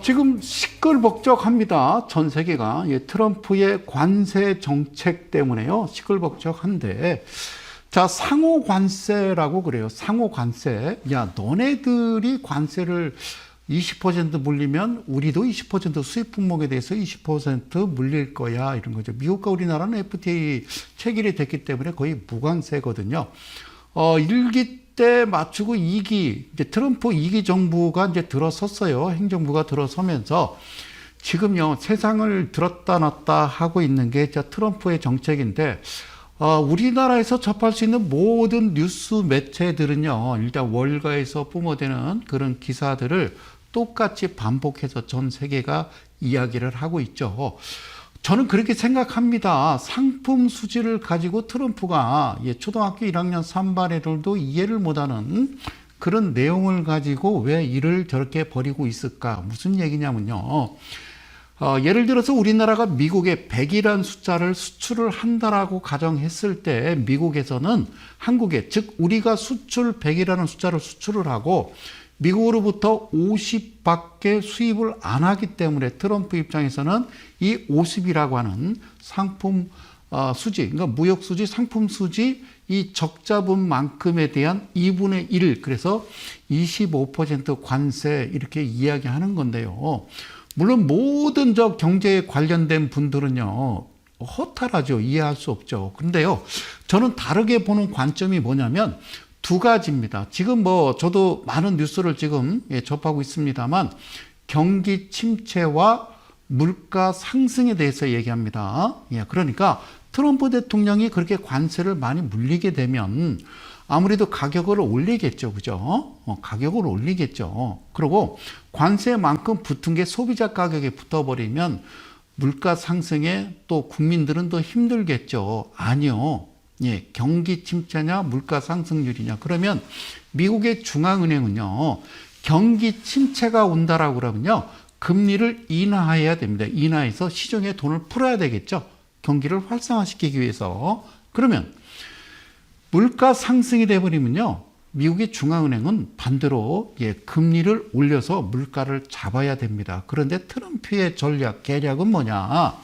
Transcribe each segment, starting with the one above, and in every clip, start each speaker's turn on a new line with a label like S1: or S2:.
S1: 지금 시끌벅적합니다. 전 세계가. 예, 트럼프의 관세 정책 때문에요. 시끌벅적한데. 자, 상호 관세라고 그래요. 상호 관세. 야, 너네들이 관세를 20% 물리면 우리도 20% 수입 품목에 대해서 20% 물릴 거야. 이런 거죠. 미국과 우리나라는 FTA 체결이 됐기 때문에 거의 무관세거든요. 1기 때 맞추고 2기, 이제 트럼프 2기 정부가 이제 들어섰어요. 행정부가 들어서면서 지금요, 세상을 들었다 놨다 하고 있는 게 트럼프의 정책인데, 우리나라에서 접할 수 있는 모든 뉴스 매체들은요, 일단 월가에서 뿜어대는 그런 기사들을 똑같이 반복해서 전 세계가 이야기를 하고 있죠. 저는 그렇게 생각합니다. 상품 수지를 가지고 트럼프가 초등학교 1학년 3반 애들도 이해를 못하는 그런 내용을 가지고 왜 일을 저렇게 벌이고 있을까? 무슨 얘기냐면요. 예를 들어서 우리나라가 미국에 100이라는 숫자를 수출을 한다라고 가정했을 때 미국에서는 한국에, 즉 우리가 수출 100이라는 숫자를 수출을 하고 미국으로부터 50밖에 수입을 안 하기 때문에 트럼프 입장에서는 이 50이라고 하는 상품 수지, 그러니까 무역 수지, 상품 수지 이 적자분만큼에 대한 2분의 1, 그래서 25% 관세 이렇게 이야기하는 건데요. 물론 모든 경제에 관련된 분들은요, 허탈하죠. 이해할 수 없죠. 근데요, 저는 다르게 보는 관점이 뭐냐면 두 가지입니다. 지금 저도 많은 뉴스를 지금 접하고 있습니다만 경기 침체와 물가 상승에 대해서 얘기합니다. 그러니까 트럼프 대통령이 그렇게 관세를 많이 물리게 되면 아무래도 가격을 올리겠죠. 그죠? 가격을 올리겠죠. 그리고 관세만큼 붙은 게 소비자 가격에 붙어버리면 물가 상승에 또 국민들은 더 힘들겠죠. 아니요. 경기 침체냐 물가 상승률이냐. 그러면 미국의 중앙은행은요, 경기 침체가 온다라고 그러면요, 금리를 인하해야 됩니다. 인하해서 시중에 돈을 풀어야 되겠죠. 경기를 활성화시키기 위해서. 그러면 물가 상승이 돼버리면요, 미국의 중앙은행은 반대로 금리를 올려서 물가를 잡아야 됩니다. 그런데 트럼프의 전략, 계략은 뭐냐?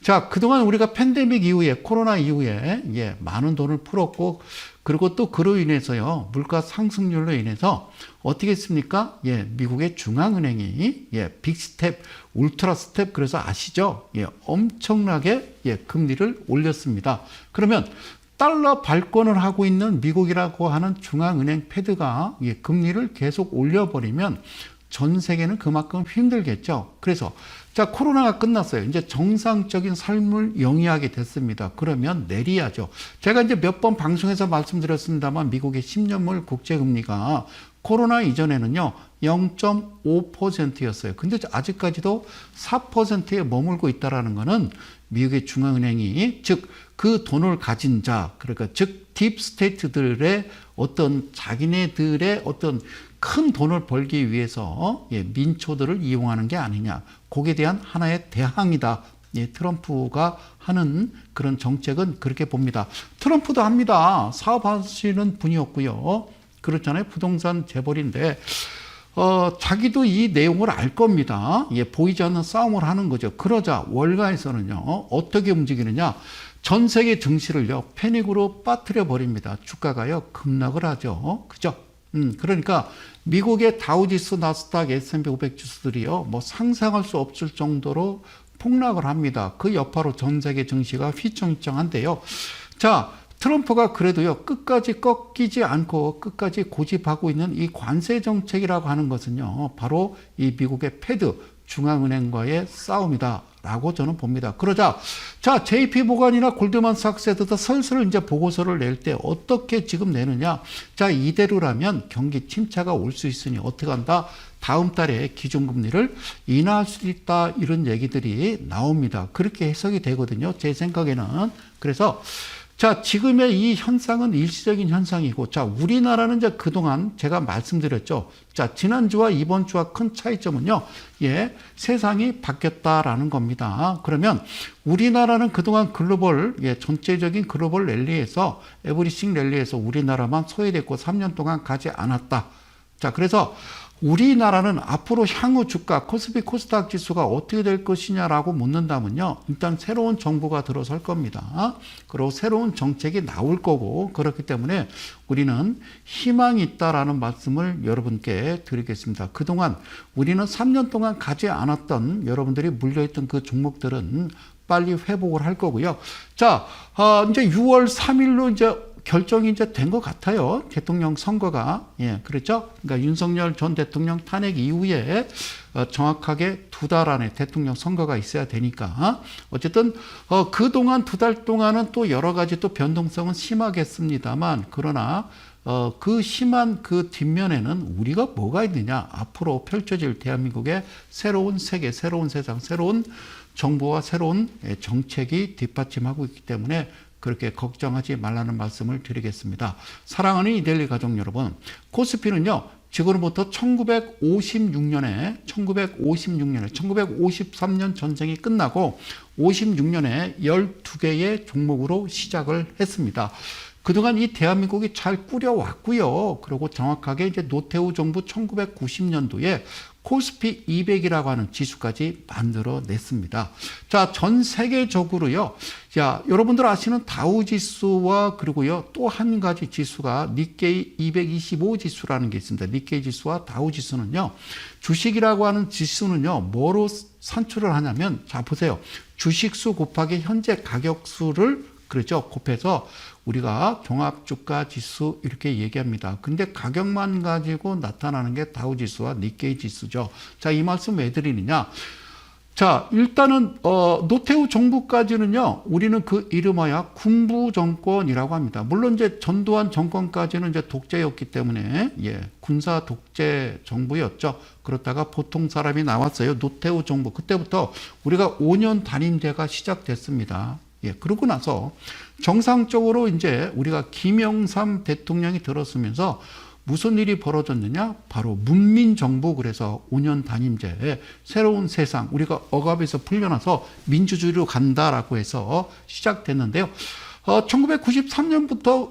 S1: 자, 그동안 우리가 팬데믹 이후에, 코로나 이후에, 많은 돈을 풀었고, 그리고 또 그로 인해서요, 물가 상승률로 인해서 어떻게 했습니까? 미국의 중앙은행이, 빅 스텝, 울트라 스텝, 그래서 아시죠? 엄청나게, 금리를 올렸습니다. 그러면 달러 발권을 하고 있는 미국이라고 하는 중앙은행 패드가 금리를 계속 올려버리면 전 세계는 그만큼 힘들겠죠. 그래서 자, 코로나가 끝났어요. 이제 정상적인 삶을 영위하게 됐습니다. 그러면 내려야죠. 제가 이제 몇 번 방송에서 말씀드렸습니다만 미국의 10년물 국제금리가 코로나 이전에는요 0.5%였어요. 근데 아직까지도 4%에 머물고 있다라는 것은 미국의 중앙은행이, 즉 그 돈을 가진 자, 그러니까 즉 딥스테이트들의 어떤 자기네들의 어떤 큰 돈을 벌기 위해서 민초들을 이용하는 게 아니냐. 거기에 대한 하나의 대항이다. 트럼프가 하는 그런 정책은 그렇게 봅니다. 트럼프도 합니다. 사업하시는 분이었고요. 그렇잖아요. 부동산 재벌인데 자기도 이 내용을 알 겁니다. 보이지 않는 싸움을 하는 거죠. 그러자 월가에서는요, 어떻게 움직이느냐. 전 세계 증시를요, 패닉으로 빠뜨려 버립니다. 주가가요, 급락을 하죠. 그죠? 그러니까 미국의 다우지수, 나스닥, S&P 500 지수들이요, 상상할 수 없을 정도로 폭락을 합니다. 그 여파로 전 세계 증시가 휘청휘청한데요. 자, 트럼프가 그래도요, 끝까지 꺾이지 않고 끝까지 고집하고 있는 이 관세 정책이라고 하는 것은요, 바로 이 미국의 패드, 중앙은행과의 싸움이다라고 저는 봅니다. 그러자, 자, JP모간이나 골드만삭스에도 슬슬 이제 보고서를 낼 때 어떻게 지금 내느냐. 자, 이대로라면 경기 침체가 올 수 있으니 어떻게 한다? 다음 달에 기준금리를 인하할 수 있다. 이런 얘기들이 나옵니다. 그렇게 해석이 되거든요. 제 생각에는. 그래서 자, 지금의 이 현상은 일시적인 현상이고, 자, 우리나라는 이제 그동안 제가 말씀드렸죠. 자, 지난주와 이번 주와 큰 차이점은요, 세상이 바뀌었다라는 겁니다. 그러면 우리나라는 그동안 글로벌, 전체적인 글로벌 랠리에서, 에브리싱 랠리에서 우리나라만 소외됐고 3년 동안 가지 않았다. 자, 그래서 우리나라는 앞으로 향후 주가 코스피 코스닥 지수가 어떻게 될 것이냐라고 묻는다면요. 일단 새로운 정부가 들어설 겁니다. 그리고 새로운 정책이 나올 거고 그렇기 때문에 우리는 희망이 있다라는 말씀을 여러분께 드리겠습니다. 그동안 우리는 3년 동안 가지 않았던 여러분들이 물려있던 그 종목들은 빨리 회복을 할 거고요. 자, 이제 6월 3일로 이제 결정이 이제 된 것 같아요. 대통령 선거가. 예, 그렇죠? 그러니까 윤석열 전 대통령 탄핵 이후에 정확하게 2달 안에 대통령 선거가 있어야 되니까. 어쨌든, 그동안 2달 동안은 또 여러 가지 또 변동성은 심하겠습니다만, 그러나, 그 심한 그 뒷면에는 우리가 뭐가 있느냐. 앞으로 펼쳐질 대한민국의 새로운 세계, 새로운 세상, 새로운 정부와 새로운 정책이 뒷받침하고 있기 때문에 그렇게 걱정하지 말라는 말씀을 드리겠습니다. 사랑하는 이데일리 가족 여러분, 코스피는요, 지금부터 1956년에 1953년 전쟁이 끝나고 56년에 12개의 종목으로 시작을 했습니다. 그동안 이 대한민국이 잘 꾸려왔고요. 그리고 정확하게 이제 노태우 정부 1990년도에 코스피 200이라고 하는 지수까지 만들어냈습니다. 자, 전 세계적으로요. 자, 여러분들 아시는 다우 지수와 그리고요. 또 한 가지 지수가 니케이 225 지수라는 게 있습니다. 니케이 지수와 다우 지수는요. 주식이라고 하는 지수는요. 뭐로 산출을 하냐면 자, 보세요. 주식수 곱하기 현재 가격수를 그렇죠. 곱해서 우리가 종합주가 지수 이렇게 얘기합니다. 근데 가격만 가지고 나타나는 게 다우지수와 니케이 지수죠. 자, 이 말씀 왜 드리느냐. 자, 일단은 노태우 정부까지는요. 우리는 그 이름하여 군부 정권이라고 합니다. 물론 이제 전두환 정권까지는 이제 독재였기 때문에 군사 독재 정부였죠. 그렇다가 보통 사람이 나왔어요. 노태우 정부. 그때부터 우리가 5년 단임제가 시작됐습니다. 그러고 나서 정상적으로 이제 우리가 김영삼 대통령이 들었으면서 무슨 일이 벌어졌느냐? 바로 문민정부, 그래서 5년 단임제, 새로운 세상, 우리가 억압에서 풀려나서 민주주의로 간다라고 해서 시작됐는데요. 1993년부터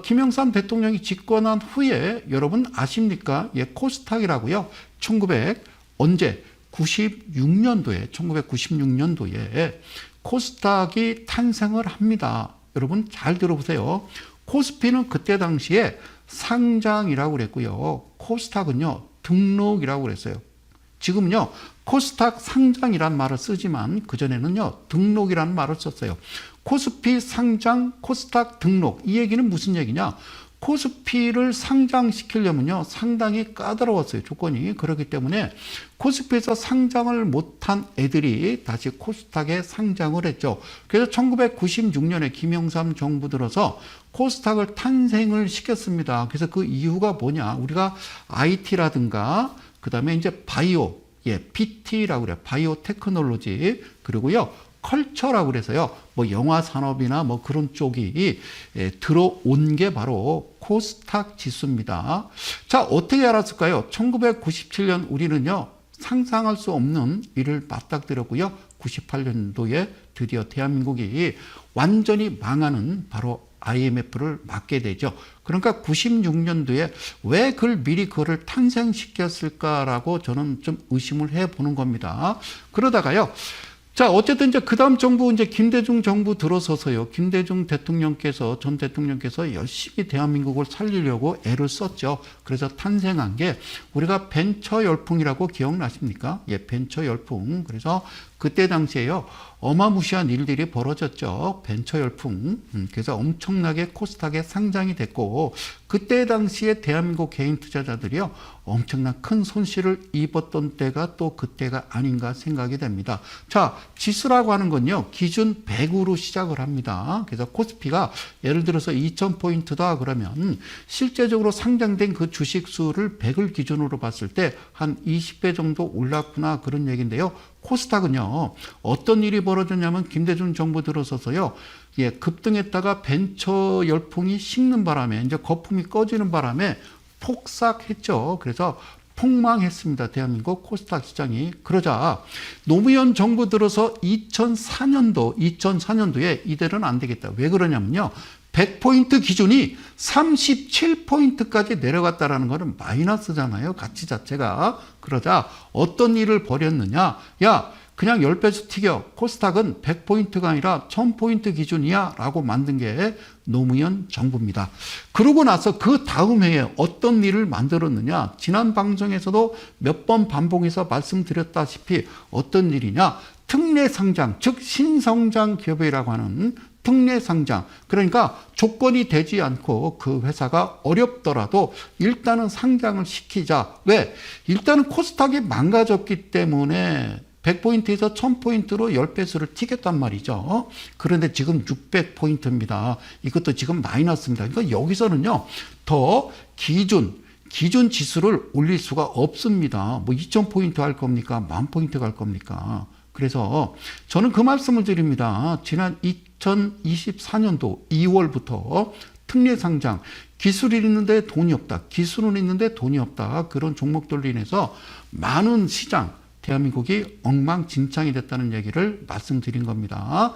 S1: 김영삼 대통령이 집권한 후에 여러분 아십니까? 코스닥이라고요. 1996년도에 코스닥이 탄생을 합니다. 여러분 잘 들어보세요. 코스피는 그때 당시에 상장이라고 그랬고요. 코스닥은요, 등록이라고 그랬어요. 지금은요, 코스닥 상장이란 말을 쓰지만 그전에는요, 등록이라는 말을 썼어요. 코스피 상장, 코스닥 등록. 이 얘기는 무슨 얘기냐? 코스피를 상장시키려면요, 상당히 까다로웠어요, 조건이. 그렇기 때문에 코스피에서 상장을 못한 애들이 다시 코스닥에 상장을 했죠. 그래서 1996년에 김영삼 정부 들어서 코스닥을 탄생을 시켰습니다. 그래서 그 이유가 뭐냐? 우리가 IT라든가, 그 다음에 이제 바이오, BT라고 그래요. 바이오 테크놀로지. 그리고요, 컬처라고 그래서요, 뭐 영화 산업이나 뭐 그런 쪽이 들어온 게 바로 코스닥 지수입니다. 자, 어떻게 알았을까요? 1997년 우리는요, 상상할 수 없는 일을 맞닥뜨렸고요. 98년도에 드디어 대한민국이 완전히 망하는 바로 IMF를 맞게 되죠. 그러니까 96년도에 왜 그걸 미리 그거를 탄생시켰을까라고 저는 좀 의심을 해보는 겁니다. 그러다가요, 자, 어쨌든 이제 그 다음 정부, 이제 김대중 정부 들어서서요. 김대중 대통령께서, 전 대통령께서 열심히 대한민국을 살리려고 애를 썼죠. 그래서 탄생한 게 우리가 벤처 열풍이라고 기억나십니까? 벤처 열풍. 그래서 그때 당시에요. 어마무시한 일들이 벌어졌죠. 벤처 열풍. 그래서 엄청나게 코스닥에 상장이 됐고, 그때 당시에 대한민국 개인 투자자들이요, 엄청난 큰 손실을 입었던 때가 또 그때가 아닌가 생각이 됩니다. 자, 지수라고 하는 건요, 기준 100으로 시작을 합니다. 그래서 코스피가 예를 들어서 2000포인트다 그러면 실제적으로 상장된 그 주식 수를 100을 기준으로 봤을 때 한 20배 정도 올랐구나, 그런 얘기인데요. 코스닥은요, 어떤 일이 벌어졌냐면 김대중 정부 들어서서요, 급등했다가 벤처 열풍이 식는 바람에, 이제 거품이 꺼지는 바람에 폭삭했죠. 그래서 폭망했습니다. 대한민국 코스닥 시장이. 그러자 노무현 정부 들어서 2004년도에 이대로는 안 되겠다. 왜 그러냐면요, 100포인트 기준이 37포인트까지 내려갔다라는 것은 마이너스잖아요. 가치 자체가. 그러자 어떤 일을 벌였느냐. 야, 그냥 10배수 튀겨. 코스닥은 100포인트가 아니라 1000포인트 기준이야 라고 만든 게 노무현 정부입니다. 그러고 나서 그 다음 해에 어떤 일을 만들었느냐. 지난 방송에서도 몇 번 반복해서 말씀드렸다시피 어떤 일이냐. 특례상장, 즉 신성장 기업이라고 하는 특례상장. 그러니까 조건이 되지 않고 그 회사가 어렵더라도 일단은 상장을 시키자. 왜? 일단은 코스닥이 망가졌기 때문에 100포인트에서 1000포인트로 10배수를 튀겼단 말이죠. 그런데 지금 600포인트입니다. 이것도 지금 마이너스입니다. 그러니까 여기서는요, 더 기준 지수를 올릴 수가 없습니다. 뭐 2000포인트 할 겁니까? 10,000포인트 갈 겁니까? 그래서 저는 그 말씀을 드립니다. 지난 2024년도 2월부터 특례상장, 기술이 있는데 돈이 없다. 기술은 있는데 돈이 없다. 그런 종목들로 인해서 많은 시장, 대한민국이 엉망진창이 됐다는 얘기를 말씀드린 겁니다.